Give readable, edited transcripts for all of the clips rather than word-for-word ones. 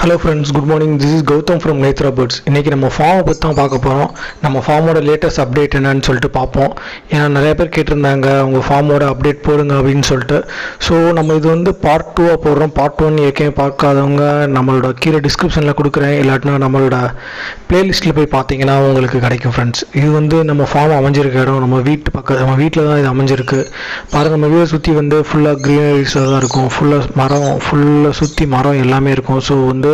Hello friends, good morning. This is Gautam from Nethra birds. இன்னைக்கு நம்ம ஃபார்மை பற்றி தான் பார்க்க போகிறோம். நம்ம ஃபார்மோட லேட்டஸ்ட் அப்டேட் என்னன்னு சொல்லிட்டு பார்ப்போம். ஏன்னா நிறைய பேர் கேட்டிருந்தாங்க உங்கள் ஃபார்மோட அப்டேட் போடுங்க அப்படின்னு சொல்லிட்டு. ஸோ நம்ம இது வந்து பார்ட் 2 போடுறோம். பார்ட் 1 ஏற்கனவே பார்க்காதவங்க நம்மளோட கீழே டிஸ்கிரிப்ஷனில் கொடுக்குறேன், இல்லாட்டினா நம்மளோட பிளேலிஸ்ட்டில் போய் பார்த்தீங்கன்னா உங்களுக்கு கிடைக்கும் ஃப்ரெண்ட்ஸ். இது வந்து நம்ம ஃபார்ம் அமைஞ்சிருக்க இடம் நம்ம வீட்டில் தான் இது அமைஞ்சிருக்கு. பாருங்கள், நம்ம வீடை சுற்றி வந்து ஃபுல்லாக க்ரீனரிஸாக தான் இருக்கும். ஃபுல்லாக சுற்றி மரம் எல்லாமே இருக்கும். ஸோ வந்து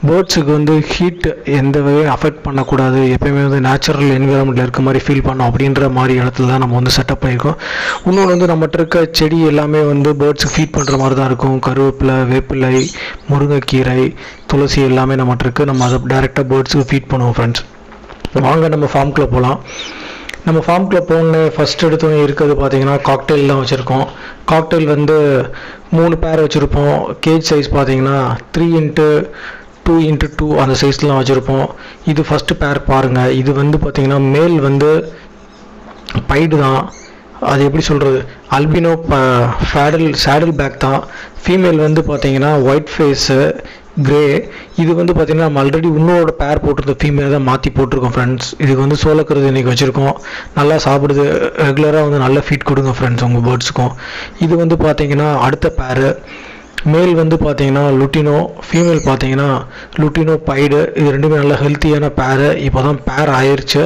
பேர்ட்ஸுக்கு வந்து ஹீட் எந்த வகையும் அஃபெக்ட் பண்ணக்கூடாது, எப்பயுமே வந்து நேச்சுரல் என்விரான்மெண்ட்டில் இருக்க மாதிரி ஃபீல் பண்ணோம் அப்படின்ற மாதிரி இடத்துல தான் நம்ம வந்து செட்டப் பண்ணியிருக்கோம். இன்னொன்று வந்து நம்மகிட்ட இருக்க செடி எல்லாமே வந்து பேர்ட்ஸுக்கு ஃபீட் பண்ணுற மாதிரி தான் இருக்கும். கருவேப்பிலை, வேப்பிலை, முருங்கைக்கீரை, துளசி எல்லாமே நம்மகிட்ட இருக்குது. நம்ம அதை டைரெக்டாக பேர்ட்ஸுக்கு ஃபீட் பண்ணுவோம் ஃப்ரெண்ட்ஸ். வாங்க நம்ம ஃபார்ம்குள்ளே போகலாம். நம்ம ஃபார்ம்குள்ளே போன ஃபஸ்ட் எடுத்தோன்னே இருக்கிறது பார்த்தீங்கன்னா காக்டெயில் தான் வச்சுருக்கோம். காக்டெயில் வந்து 3 பேர் வச்சுருப்போம். கேஜ் சைஸ் பார்த்தீங்கன்னா 3x2x2 அந்த சைஸ்லாம் வச்சுருப்போம். இது ஃபஸ்ட்டு பேர் பாருங்கள். இது வந்து பார்த்தீங்கன்னா மேல் வந்து பைடு தான். அது எப்படி சொல்கிறது, அல்பினோ சேடல் பேக் தான். ஃபீமேல் வந்து பார்த்தீங்கன்னா ஒயிட் ஃபேஸு, கிரே. இது வந்து பார்த்திங்கன்னா நம்ம ஆல்ரெடி இன்னோட பேர் போட்டிருந்த ஃபீமேல் தான் மாற்றி போட்டிருக்கோம் ஃப்ரெண்ட்ஸ். இதுக்கு வந்து சோளக்கருது இன்றைக்கி வச்சுருக்கோம். நல்லா சாப்பிடுது, ரெகுலராக வந்து நல்ல ஃபீட் கொடுங்க ஃப்ரெண்ட்ஸ் உங்கள் பேர்ட்ஸுக்கும். இது வந்து பார்த்திங்கன்னா அடுத்த பேரு. மேல் வந்து பார்த்தீங்கன்னா லுட்டினோ, ஃபீமேல் பார்த்தீங்கன்னா லுட்டினோ பைடு. இது ரெண்டுமே நல்ல ஹெல்த்தியான பேரு. இப்போ தான் பேர் ஆயிடுச்சு.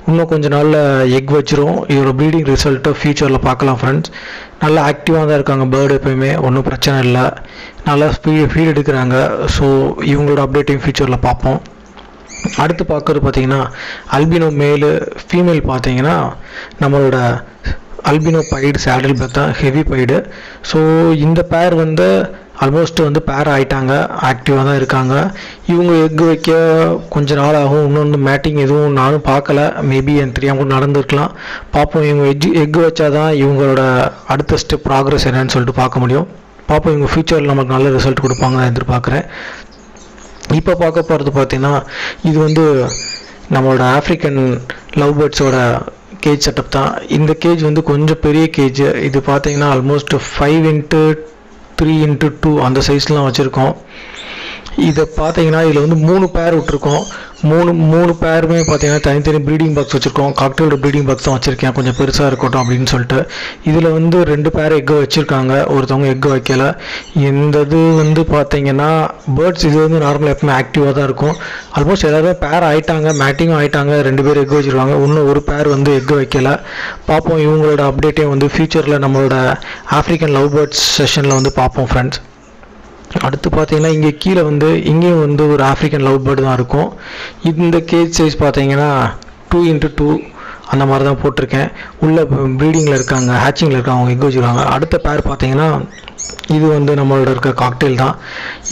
இன்னும் கொஞ்சம் நாளில் எக் வச்சிரும். இதோட ப்ரீடிங் ரிசல்ட்டை ஃபியூச்சரில் பார்க்கலாம் ஃப்ரெண்ட்ஸ். நல்லா ஆக்டிவாக தான் இருக்காங்க பேர்டு, எப்போயுமே ஒன்றும் பிரச்சனை இல்லை. நல்லா ஃபீட் எடுக்கிறாங்க. ஸோ இவங்களோட அப்டேட்டையும் ஃபியூச்சரில் பார்ப்போம். அடுத்து பார்க்குறது பார்த்தீங்கன்னா அல்பினோ மேலு. ஃபீமேல் பார்த்தீங்கன்னா நம்மளோட அல்பினோ பைடு சேடல் பேக் தான், ஹெவி பைடு. ஸோ இந்த பேர் வந்து ஆல்மோஸ்ட் வந்து பேர் ஆகிட்டாங்க, ஆக்டிவாக தான் இருக்காங்க. இவங்க எக் வைக்க கொஞ்சம் நாள் ஆகும். இன்னொன்று மேட்டிங் எதுவும் நானும் பார்க்கல, மேபி எனக்கு தெரியாமல் கூட நடந்துருக்கலாம். பார்ப்போம். இவங்க எக் வச்சா தான் இவங்களோட அடுத்த ஸ்டெப் ப்ராக்ரஸ் என்னன்னு சொல்லிட்டு பார்க்க முடியும். பார்ப்போம். இவங்க ஃபியூச்சரில் நமக்கு நல்ல ரிசல்ட் கொடுப்பாங்க நான் எதிர்பார்க்குறேன். இப்போ பார்க்க போகிறது பார்த்திங்கன்னா இது வந்து நம்மளோட ஆஃப்ரிக்கன் லவ் பேர்ட்ஸோட கேஜ் செட்டப் தான். இந்த கேஜ் வந்து கொஞ்சம் பெரிய கேஜ். இது பார்த்தீங்கன்னா ஆல்மோஸ்ட் 5x3x2 அந்த சைஸ்லாம் வச்சுருக்கோம். இதை பார்த்தீங்கன்னா இதில் வந்து 3 பேர் விட்டுருக்கோம். மூணு பேருமே பார்த்தீங்கன்னா தனித்தனி ப்ரீடிங் பாக்ஸ் வச்சுருக்கோம். காக்டெயிலோட ப்ரீடிங் பாக்ஸ் தான் வச்சுருக்கேன், கொஞ்சம் பெருசாக இருக்கட்டும் அப்படின்னு சொல்லிட்டு. இதில் வந்து 2 பேர் எக்கு வச்சுருக்காங்க, ஒருத்தவங்க எக்கு வைக்கலை. இந்த இது வந்து பார்த்தீங்கன்னா பேர்ட்ஸ் இது வந்து நார்மலாக எப்பவுமே ஆக்டிவாக தான் இருக்கும். ஆல்மோஸ்ட் எல்லாருமே பேர் ஆகிட்டாங்க, மேட்டிங்கும் ஆகிட்டாங்க. 2 பேர் எக்கு வச்சுருக்காங்க. இன்னும் ஒரு பேர் வந்து எக்கு வைக்கலை. பார்ப்போம். இவங்களோட அப்டேட்டையும் வந்து ஃபியூச்சரில் நம்மளோட ஆஃப்ரிக்கன் லவ் பேர்ட்ஸ் செஷனில் வந்து பார்ப்போம் ஃப்ரெண்ட்ஸ். அடுத்து பார்த்தீங்கன்னா இங்கே கீழே வந்து இங்கேயும் வந்து ஒரு ஆஃப்ரிக்கன் லவ் பேர்டு தான் இருக்கும். இந்த கேஜ் சைஸ் பார்த்தீங்கன்னா 2x2 அந்த மாதிரி தான் போட்டிருக்கேன். உள்ள ப்ரீடிங்கில் இருக்காங்க, ஹேச்சிங்கில் இருக்காங்க, அவங்க எக் வச்சுருக்காங்க. அடுத்த பேர் பார்த்தீங்கன்னா இது வந்து நம்மளோட இருக்க காக்டெயில் தான்.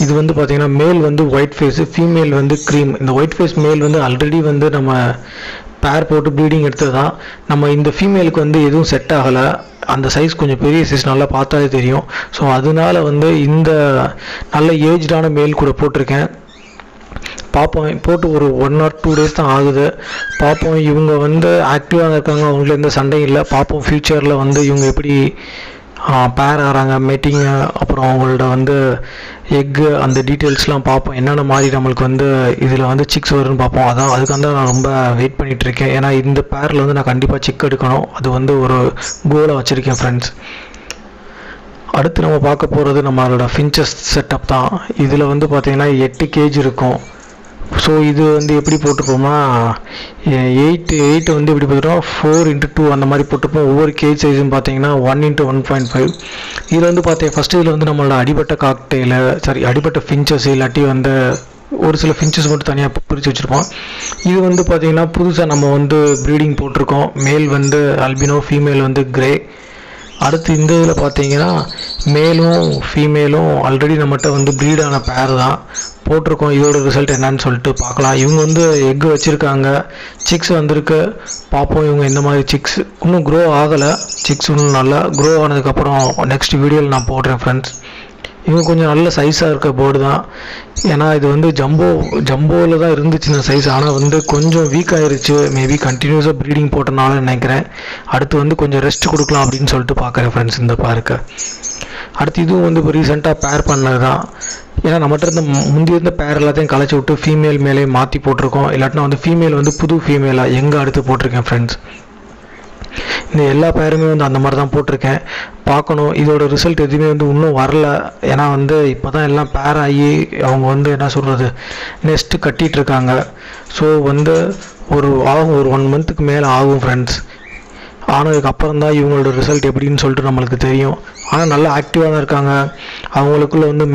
இது வந்து பார்த்தீங்கன்னா மேல் வந்து ஒயிட் ஃபேஸு, ஃபீமேல் வந்து க்ரீம். இந்த ஒயிட் ஃபேஸ் மேல் வந்து ஆல்ரெடி வந்து நம்ம பேர் போட்டு ப்ரீடிங் எடுத்தது தான். நம்ம இந்த ஃபீமேலுக்கு வந்து எதுவும் செட் ஆகலை. அந்த சைஸ் கொஞ்சம் பெரிய சைஸ், நல்லா பார்த்தாலே தெரியும். ஸோ அதனால வந்து இந்த நல்ல ஏஜ்டான மேல் கூட போட்டிருக்கேன். பார்ப்போம். போட்டு ஒரு 1 or 2 days தான் ஆகுது. பார்ப்போம். இவங்க வந்து ஆக்டிவாக இருக்காங்க, அவங்களுக்கு எந்த சண்டையும் இல்லை. பார்ப்போம் ஃப்யூச்சரில் வந்து இவங்க எப்படி பேர் ஆகிறாங்க, மீட்டிங்கு, அப்புறம் அவங்களோட வந்து எக்கு, அந்த டீட்டெயில்ஸ்லாம் பார்ப்போம். என்னென்ன மாதிரி நம்மளுக்கு வந்து இதில் வந்து சிக்ஸ் வரும்னு பார்ப்போம். அதுக்கு வந்து நான் ரொம்ப வெயிட் பண்ணிகிட்ருக்கேன். ஏன்னா இந்த பேரில் வந்து நான் கண்டிப்பாக சிக் எடுக்கணும். அது வந்து ஒரு கோலை வச்சுருக்கேன் ஃப்ரெண்ட்ஸ். அடுத்து நம்ம பார்க்க போகிறது நம்மளோட ஃபின்ச்சஸ் செட்டப் தான். இதில் வந்து பார்த்திங்கன்னா 8 கேஜ் இருக்கும். ஸோ இது வந்து எப்படி போட்டிருப்போம்னா 8 வந்து எப்படி போட்டுருப்போம், 4x2 அந்த மாதிரி போட்டிருப்போம். ஒவ்வொரு கேஜ் சைஸும் பார்த்தீங்கன்னா 1x1.5. இதில் வந்து ஃபஸ்ட்டு இதில் வந்து நம்மளோட அடிபட்ட ஃபின்ச்சஸ் இல்லாட்டி வந்து ஒரு சில ஃபின்ச்சஸ் மட்டும் தனியாக பிரித்து வச்சுருப்போம். இது வந்து பார்த்திங்கன்னா புதுசாக நம்ம வந்து ப்ரீடிங் போட்டிருக்கோம். மேல் வந்து அல்பினோ, ஃபீமேல் வந்து கிரே. அடுத்து இந்த இதில் பார்த்தீங்கன்னா மேலும் ஃபீமேலும் ஆல்ரெடி நம்மகிட்ட வந்து ப்ரீடான பேர் தான் போட்டிருக்கோம். இதோட ரிசல்ட் என்னன்னு சொல்லிட்டு பார்க்கலாம். இவங்க வந்து எக்கு வச்சுருக்காங்க, சிக்ஸ் வந்திருக்கு. பார்ப்போம் இவங்க இந்த மாதிரி சிக்ஸ் இன்னும் க்ரோ ஆகலை. சிக்ஸ் இன்னும் நல்லா க்ரோ ஆனதுக்கப்புறம் நெக்ஸ்ட் வீடியோவில் நான் போடுறேன் ஃப்ரெண்ட்ஸ். இவங்க கொஞ்சம் நல்ல சைஸாக இருக்க போர்டு தான். ஏன்னா இது வந்து ஜம்போவில் தான் இருந்துச்சு இந்த சைஸ். ஆனால் வந்து கொஞ்சம் வீக் ஆகிருச்சு. மேபி கண்டினியூஸாக ப்ரீடிங் போட்டனால நினைக்கிறேன். அடுத்து வந்து கொஞ்சம் ரெஸ்ட் கொடுக்கலாம் அப்படின்னு சொல்லிட்டு பார்க்குறேன் ஃப்ரெண்ட்ஸ் இந்த பார்க்க. அடுத்து இதுவும் வந்து இப்போ ரீசெண்டாக பேர் பண்ணது தான். ஏன்னா நம்மகிட்ட இருந்த முந்தி இருந்த பேர் எல்லாத்தையும் கலைச்சி விட்டு ஃபீமேல் மேலே மாற்றி போட்டிருக்கோம். இல்லாட்டினா வந்து ஃபீமேல் வந்து புது ஃபீமேலாக எங்கே அடுத்து போட்டிருக்கேன் ஃப்ரெண்ட்ஸ். இந்த எல்லா பேருமே வந்து அந்த மாதிரி தான் போட்டிருக்கேன். பார்க்கணும் இதோட ரிசல்ட் எதுவுமே வந்து இன்னும் வரல. ஏன்னா வந்து இப்போ தான் எல்லாம் பேர் ஆகி அவங்க வந்து என்ன சொல்கிறது நெஸ்ட்டு கட்டிகிட்ருக்காங்க. ஸோ வந்து ஒரு 1 மந்த்துக்கு மேலே ஆகும் ஃப்ரெண்ட்ஸ். ஆனதுக்கப்புறம் தான் இவங்களோட ரிசல்ட் எப்படின்னு சொல்லிட்டு நம்மளுக்கு தெரியும். ஆனால் நல்லா ஆக்டிவாக தான் இருக்காங்க. அவங்களுக்குள்ள வந்து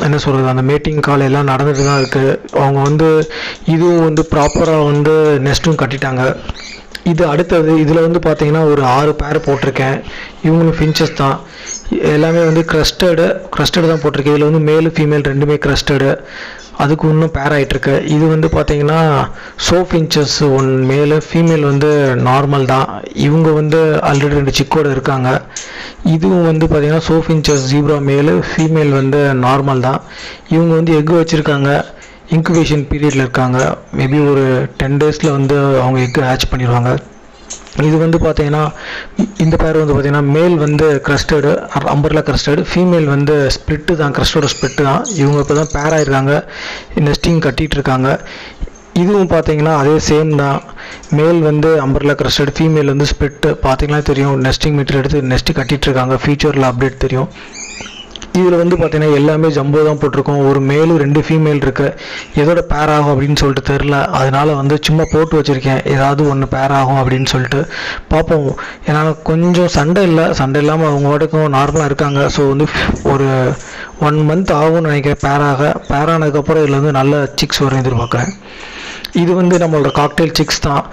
என்ன சொல்கிறது அந்த மீட்டிங் கால் எல்லாம் நடந்துட்டு தான் இருக்குது. அவங்க வந்து இதுவும் வந்து ப்ராப்பராக வந்து நெஸ்ட்டும் கட்டிட்டாங்க. இது அடுத்தது இதில் வந்து பார்த்திங்கன்னா ஒரு 6 பேர் போட்டிருக்கேன். இவங்களும் ஃபின்ச்சஸ் தான். எல்லாமே வந்து க்ரஸ்டடு தான் போட்டிருக்கேன். இதில் வந்து மேலு ஃபீமேல் ரெண்டுமே க்ரஸ்டடு. அதுக்கு இன்னும் பேர் ஆகிட்டுருக்கு. இது வந்து பார்த்திங்கன்னா ஃபின்ச்சஸ் மேலு ஃபீமேல் வந்து நார்மல் தான். இவங்க வந்து ஆல்ரெடி 2 சிக்கோடு இருக்காங்க. இதுவும் வந்து பார்த்திங்கன்னா ஃபின்ச்சஸ் ஜீப்ரா மேலு ஃபீமேல் வந்து நார்மல் தான். இவங்க வந்து எக்கு வச்சுருக்காங்க. இன்குபேஷன் பீரியடில் இருக்காங்க. மேபி ஒரு 10 டேஸில் வந்து அவங்க எக்கு ஹேட்ச் பண்ணிடுவாங்க. இது வந்து பார்த்திங்கன்னா இந்த பேர் வந்து பார்த்திங்கன்னா மேல் வந்து க்ரஸ்டடு அம்பர்லா க்ரஸ்டடு, ஃபீமேல் வந்து ஸ்ப்ளிட்டு தான் க்ரஸ்டோட ஸ்ப்ளிட்டு தான். இவங்க இப்போ தான் பேர் ஆகிருக்காங்க. நெஸ்டிங் கட்டிகிட்ருக்காங்க. இதுவும் பார்த்திங்கன்னா அதே சேம் தான். மேல் வந்து அம்பர்லா க்ரஸ்டடு, ஃபீமேல் வந்து ஸ்ப்ளிட்டு. பார்த்திங்கன்னா தெரியும் நெஸ்டிங் மெட்டீரியல் எடுத்து நெஸ்ட்டு கட்டிகிட்ருக்காங்க. ஃபியூச்சரில் அப்டேட் தெரியும். இதில் வந்து பார்த்திங்கன்னா எல்லாமே ஜம்போ தான் போட்டிருக்கோம். ஒரு மேலும் 2 ஃபீமேல் இருக்குது. எதோட பேர் ஆகும் அப்படின்னு சொல்லிட்டு தெரில. அதனால் வந்து சும்மா போட்டு வச்சுருக்கேன். ஏதாவது ஒன்று பேர் ஆகும் அப்படின்னு சொல்லிட்டு பார்ப்போம். ஏன்னா கொஞ்சம் சண்டை இல்லாமல் அவங்க வாட்டுக்கும் நார்மலாக இருக்காங்க. ஸோ வந்து ஒரு 1 மந்த் ஆகும்னு நினைக்கிறேன் பேர் ஆனதுக்கப்புறம் இதில் வந்து நல்ல சிக்ஸ் வரும் எதிர்பார்க்குறேன். இது வந்து நம்மளோட காக்டெயில் சிக்ஸ் தான்.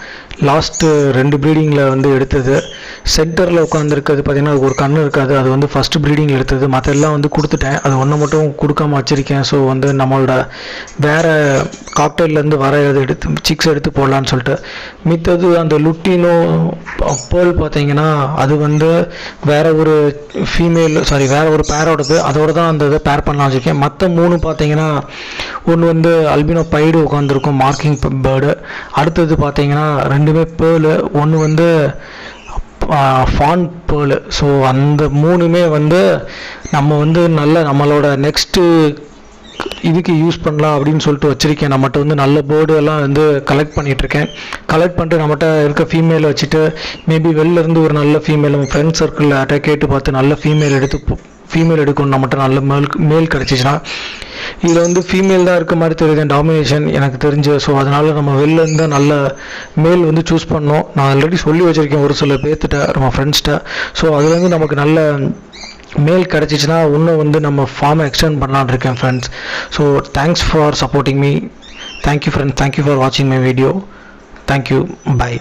லாஸ்ட்டு 2 ப்ரீடிங்கில் வந்து எடுத்தது. சென்டரில் உட்காந்துருக்கிறது பார்த்திங்கன்னா அது ஒரு கண்ணு இருக்காது. அது வந்து ஃபஸ்ட்டு ப்ரீடிங்கில் எடுத்தது. மற்ற எல்லாம் வந்து கொடுத்துட்டேன். அது ஒன்று மட்டும் கொடுக்காம வச்சுருக்கேன். ஸோ வந்து நம்மளோட வேறு காக்டெயிலேருந்து வர சிக்ஸ் எடுத்து போடலான்னு சொல்லிட்டு. மித்தது அந்த லுட்டினோ பேர்ல் பார்த்திங்கன்னா அது வந்து வேறு ஒரு பேரோடது. அதோடு தான் அந்த இதை பேர் பண்ணலாம் வச்சுருக்கேன். மற்ற 3 பார்த்திங்கன்னா ஒன்று வந்து அல்பினோ பைடு உட்காந்துருக்கும் மார்க்கிங் பேர்டு. அடுத்தது பார்த்திங்கன்னா 2மே பேர்லு. ஒன்று வந்து ஃபான் பேர்லு. ஸோ அந்த 3மே வந்து நம்ம வந்து நம்மளோட நெக்ஸ்ட்டு இதுக்கு யூஸ் பண்ணலாம் அப்படின்னு சொல்லிட்டு வச்சுருக்கேன். நம்மகிட்ட வந்து நல்ல போர்டு எல்லாம் வந்து கலெக்ட் பண்ணிட்டு நம்மகிட்ட இருக்க ஃபீமேலை வச்சுட்டு மேபி வெளிலேருந்து ஒரு நல்ல ஃபீமேல் நம்ம ஃப்ரெண்ட் சர்க்கிளில் கேட்டு பார்த்து நல்ல ஃபீமேல் எடுக்கணும். நம்மகிட்ட நல்ல மேல் கிடச்சிச்சின்னா இதில் வந்து ஃபீமேல் தான் இருக்க மாதிரி தெரியுது டாமினேஷன் எனக்கு தெரிஞ்சு. ஸோ அதனால் நம்ம வெளிலேருந்து நல்ல மேல் வந்து சூஸ் பண்ணோம். நான் ஆல்ரெடி சொல்லி வச்சுருக்கேன் ஒரு சில பேர்த்திட்ட நம்ம ஃப்ரெண்ட்ஸ்கிட்ட. ஸோ அதுலேருந்து நமக்கு நல்ல மேல் கிடச்சிச்சின்னா இன்னும் வந்து நம்ம ஃபார்மை எக்ஸ்டெண்ட் பண்ணலான்னு இருக்கேன் friends. So thanks for supporting me. Thank you friends. Thank you for வாட்சிங் மை வீடியோ. தேங்க்யூ. பை.